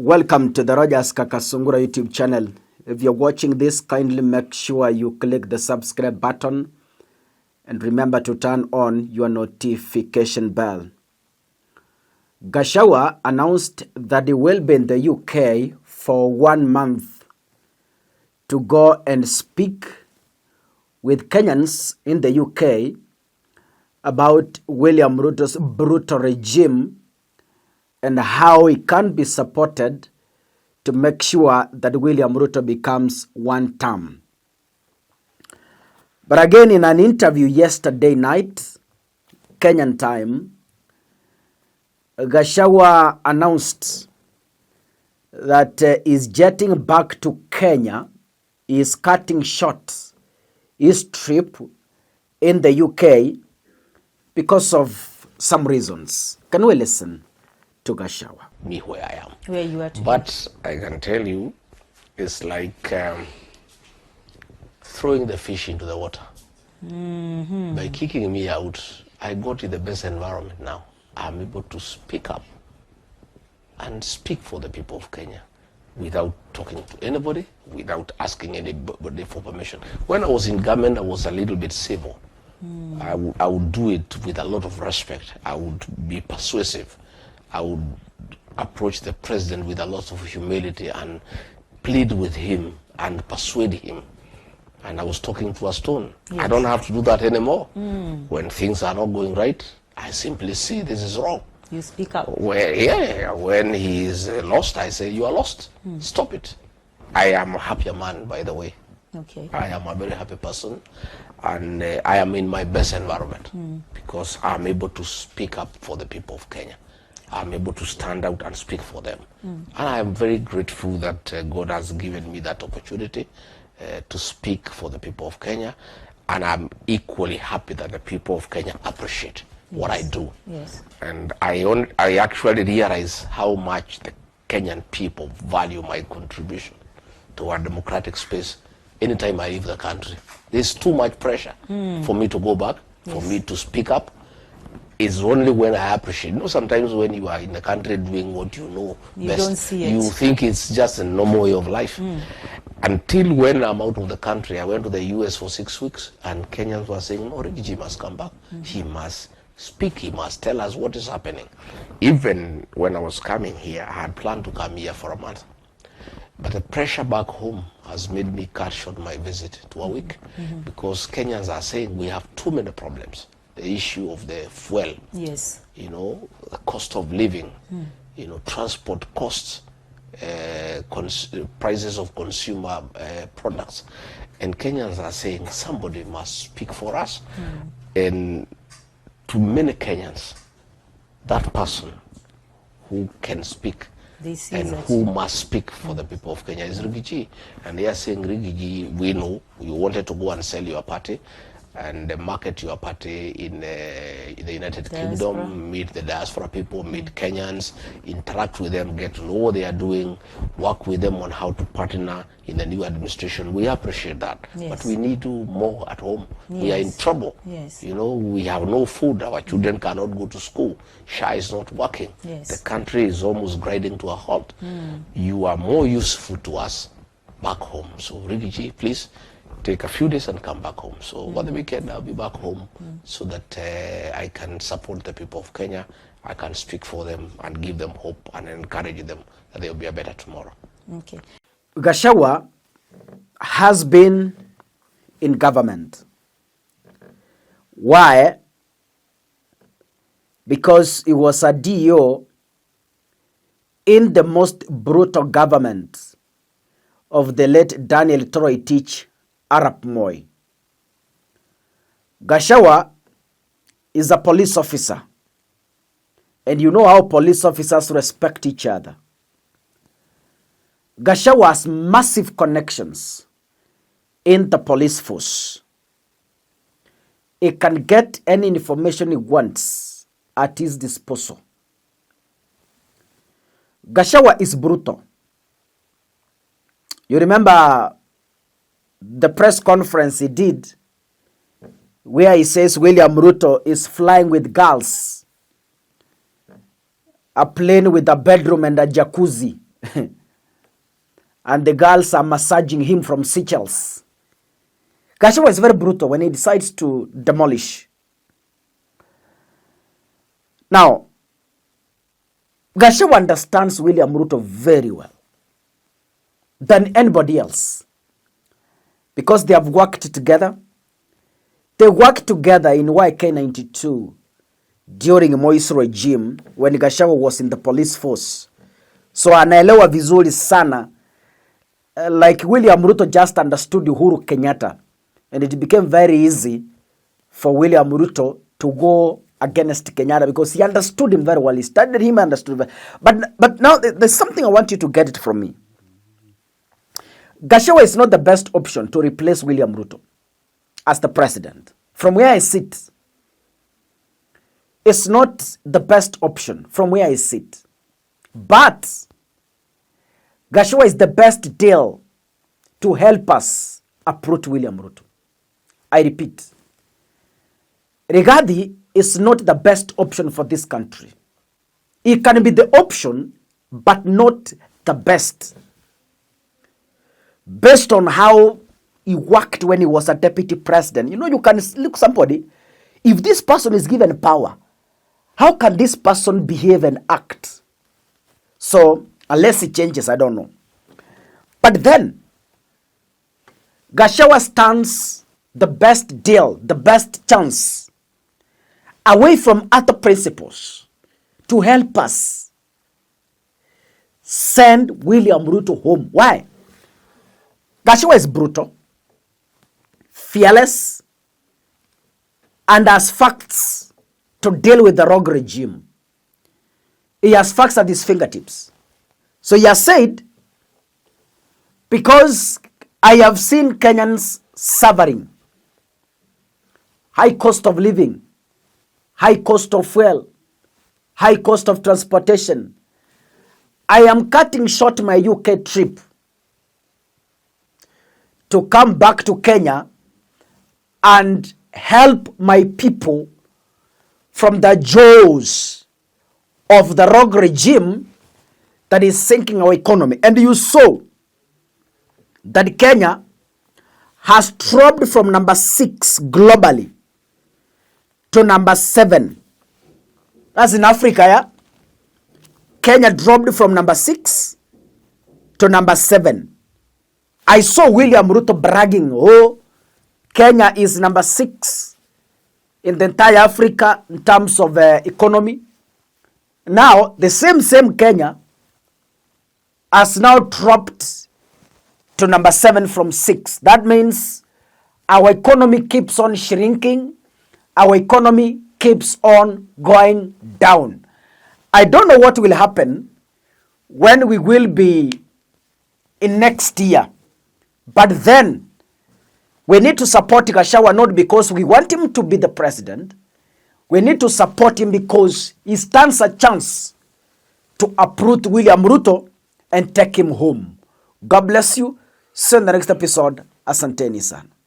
Welcome to the Rogers Kakasungura YouTube channel. If you're watching this, kindly make sure you click the subscribe button and remember to turn on your notification bell. Gashawa announced that he will be in the UK for 1 month to go and speak with Kenyans in the UK about William Ruto's brutal regime and how he can be supported to make sure that William Ruto becomes one term. But again, in an interview yesterday night, Kenyan time, Gashawa announced that he's jetting back to Kenya. He is cutting short his trip in the UK because of some reasons. Can we listen to Gashawa? Me where I am. Where you are today. But I can tell you, it's like throwing the fish into the water. Mm-hmm. By kicking me out, I got in the best environment now. I'm able to speak up and speak for the people of Kenya without talking to anybody, without asking anybody for permission. When I was in government, I was a little bit civil. I would do it with a lot of respect. I would be persuasive. I would approach the president with a lot of humility and plead with him and persuade him. And I was talking to a stone. Yes. I don't have to do that anymore. When things are not going right, I simply see this is wrong. You speak up. When he is lost, I say, you are lost. Stop it. I am a happier man, by the way. Okay. I am a very happy person. And I am in my best environment because I'm able to speak up for the people of Kenya. I'm able to stand out and speak for them. And I am very grateful that God has given me that opportunity to speak for the people of Kenya. And I'm equally happy that the people of Kenya appreciate what I do. Yes. And I actually realize how much the Kenyan people value my contribution to our democratic space anytime I leave the country. There's too much pressure for me to go back, for me to speak up. It's only when I appreciate. You know, sometimes when you are in the country doing what you know best, don't see it. You think it's just a normal way of life. Until when I'm out of the country, I went to the US for 6 weeks, and Kenyans were saying, no, Rigiji must come back. He must speak. He must tell us what is happening. Even when I was coming here, I had planned to come here for a month. But the pressure back home has made me cut short my visit to a week because Kenyans are saying we have too many problems. The issue of the fuel, yes, you know, the cost of living, you know, transport costs, prices of consumer products. And Kenyans are saying somebody must speak for us. And to many Kenyans, that person who can speak and who must speak for the people of Kenya is Rigiji. And they are saying, Rigiji, we know you wanted to go and sell your party and market your party in the United Kingdom, meet the diaspora people, meet Kenyans, interact with them, get to know what they are doing, work with them on how to partner in the new administration. We appreciate that. Yes. But we need to do more at home. Yes. We are in trouble. Yes. You know, we have no food. Our children cannot go to school. SHA is not working. Yes. The country is almost grinding to a halt. You are more useful to us back home. So, Rigiji, please take a few days and come back home. So over the weekend, I'll be back home so that I can support the people of Kenya. I can speak for them and give them hope and encourage them that there will be a better tomorrow. Okay. Gashawa has been in government. Why? Because he was a DO in the most brutal government of the late Daniel Toroitich Arap Moi. Gashawa is a police officer. And you know how police officers respect each other. Gashawa has massive connections in the police force. He can get any information he wants at his disposal. Gashawa is brutal. You remember the press conference he did where he says William Ruto is flying with girls, a plane with a bedroom and a jacuzzi And the girls are massaging him from Seychelles. Gashawa is very brutal when he decides to demolish. Now, Gashawa understands William Ruto very well than anybody else because they have worked together. They worked together in YK92 during Moi's regime when Gashawa was in the police force. So anaelewa vizuri sana. Like William Ruto just understood Uhuru Kenyatta, and it became very easy for William Ruto to go against Kenyatta because he understood him very well. He studied him, understood him. But now there's something I want you to get it from me. Gashawa is not the best option to replace William Ruto as the president. From where I sit, it's not the best option from where I sit. But Gashawa is the best deal to help us uproot William Ruto. I repeat, Rigathi is not the best option for this country. It can be the option, but not the best. Based on how he worked when he was a deputy president. You know, you can look somebody, if this person is given power, how can this person behave and act? So, unless it changes, I don't know. But then, Gashawa stands the best deal, the best chance, away from other principles, to help us send William Ruto home. Why? Gashawa is brutal, fearless, and has facts to deal with the rogue regime. He has facts at his fingertips. So he has said, because I have seen Kenyans suffering, high cost of living, high cost of fuel, high cost of transportation, I am cutting short my UK trip to come back to Kenya and help my people from the jaws of the rogue regime that is sinking our economy. And you saw that Kenya has dropped from number 6 globally to number 7. That's in Africa, yeah? Kenya dropped from number 6 to number 7. I saw William Ruto bragging, oh, Kenya is number 6 in the entire Africa in terms of economy. Now, the same Kenya has now dropped to number 7 from 6. That means our economy keeps on shrinking. Our economy keeps on going down. I don't know what will happen when we will be in next year. But then, we need to support Gashawa not because we want him to be the president. We need to support him because he stands a chance to uproot William Ruto and take him home. God bless you. See you in the next episode. Asanteni sana.